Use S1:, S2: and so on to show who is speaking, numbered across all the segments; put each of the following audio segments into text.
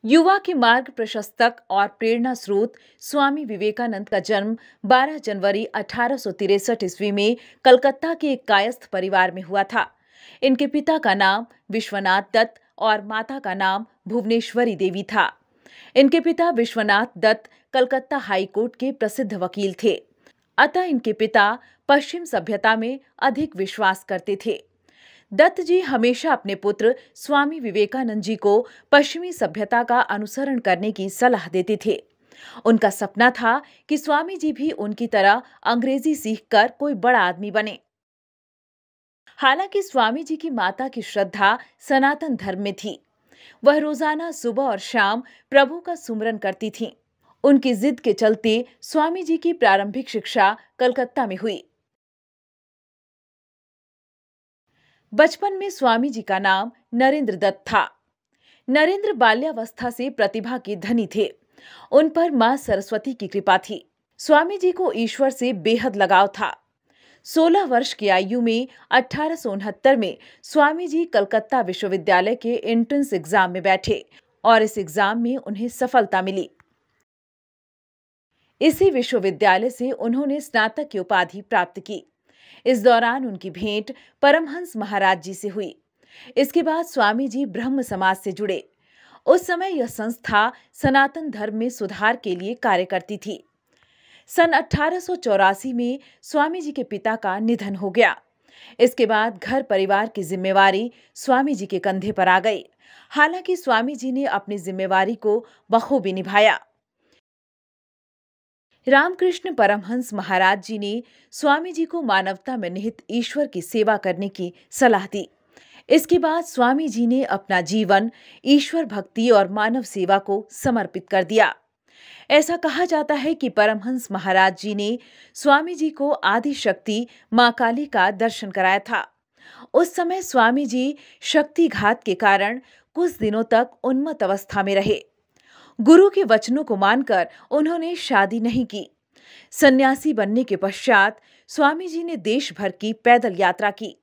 S1: युवा के मार्ग प्रशस्तक और प्रेरणा स्रोत स्वामी विवेकानंद का जन्म 12 जनवरी 1863 ईस्वी में कलकत्ता के एक कायस्थ परिवार में हुआ था। इनके पिता का नाम विश्वनाथ दत्त और माता का नाम भुवनेश्वरी देवी था। इनके पिता विश्वनाथ दत्त कलकत्ता हाई कोर्ट के प्रसिद्ध वकील थे। अतः इनके पिता पश्चिम सभ्यता में अधिक विश्वास करते थे। दत्त जी हमेशा अपने पुत्र स्वामी विवेकानंद जी को पश्चिमी सभ्यता का अनुसरण करने की सलाह देते थे। उनका सपना था कि स्वामी जी भी उनकी तरह अंग्रेजी सीखकर कोई बड़ा आदमी बने। हालांकि स्वामी जी की माता की श्रद्धा सनातन धर्म में थी। वह रोजाना सुबह और शाम प्रभु का सुमरन करती थीं। उनकी जिद के चलते स्वामी जी की प्रारंभिक शिक्षा कलकत्ता में हुई। बचपन में स्वामी जी का नाम नरेंद्र दत्त था। नरेंद्र बाल्यावस्था से प्रतिभा के धनी थे। उन पर मां सरस्वती की कृपा थी। स्वामी जी को ईश्वर से बेहद लगाव था। 16 वर्ष की आयु में 1869 में स्वामी जी कलकत्ता विश्वविद्यालय के एंट्रेंस एग्जाम में बैठे और इस एग्जाम में उन्हें सफलता मिली। इसी विश्वविद्यालय से उन्होंने स्नातक की उपाधि प्राप्त की। इस दौरान उनकी भेंट परमहंस महाराज जी से हुई। इसके बाद स्वामी जी ब्रह्म समाज से जुड़े। उस समय यह संस्था सनातन धर्म में सुधार के लिए कार्य करती थी। सन 1884 में स्वामी जी के पिता का निधन हो गया। इसके बाद घर परिवार की जिम्मेवारी स्वामी जी के कंधे पर आ गई। हालांकि स्वामी जी ने अपनी जिम्मेवारी को बखूबी निभाया। रामकृष्ण परमहंस महाराज जी ने स्वामी जी को मानवता में निहित ईश्वर की सेवा करने की सलाह दी। इसके बाद स्वामी जी ने अपना जीवन ईश्वर भक्ति और मानव सेवा को समर्पित कर दिया। ऐसा कहा जाता है कि परमहंस महाराज जी ने स्वामी जी को आदि शक्ति मां काली का दर्शन कराया था। उस समय स्वामी जी शक्तिघात के कारण कुछ दिनों तक उन्मत्त अवस्था में रहे। गुरु के वचनों को मानकर उन्होंने शादी नहीं की। सन्यासी बनने के पश्चात स्वामी जी ने देश भर की पैदल यात्रा की।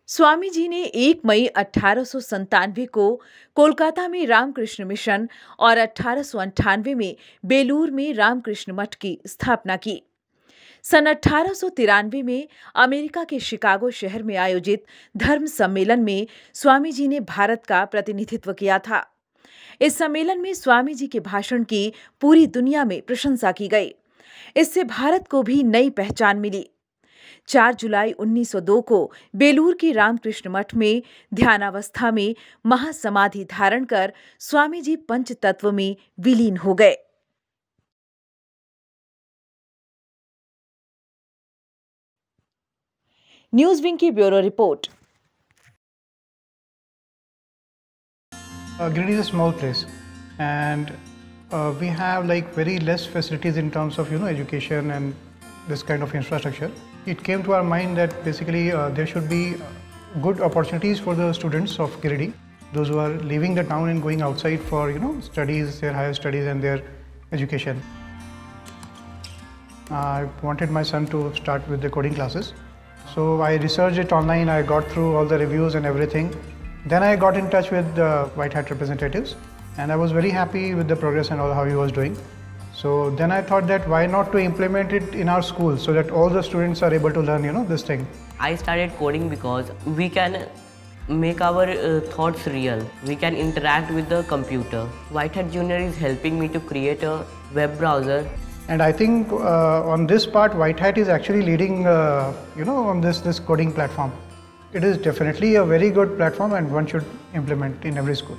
S1: स्वामी जी ने 1 मई 1897 को कोलकाता में रामकृष्ण मिशन और 1898 में बेलूर में रामकृष्ण मठ की स्थापना की। सन 1893 में अमेरिका के शिकागो शहर में आयोजित धर्म सम्मेलन में स्वामी जी ने भारत का प्रतिनिधित्व किया था। इस सम्मेलन में स्वामी जी के भाषण की पूरी दुनिया में प्रशंसा की गई। इससे भारत को भी नई पहचान मिली। 4 जुलाई 1902 को बेलूर के रामकृष्ण मठ में ध्यानावस्था में महासमाधि धारण कर स्वामी जी पंच तत्व में विलीन हो गए। न्यूज विंग की bureau report.
S2: Giridih is a small place and we have like very less facilities in terms of education and this kind of infrastructure. It came to our mind that basically there should be good opportunities for the students of Giridih, those who are leaving the town and going outside for studies, their higher studies and their education. I wanted my son to start with the coding classes, so I researched it online. I got through all the reviews and everything. Then I got in touch with the White Hat representatives and I was very happy with the progress and all how he was doing. So then I thought that why not to implement it in our school so that all the students are able to learn this thing.
S3: I started coding because we can make our thoughts real. We can interact with the computer. White Hat Junior is helping me to create a web browser.
S2: And I think on this part White Hat is actually leading on this coding platform. It is definitely a very good platform and one should implement in every school.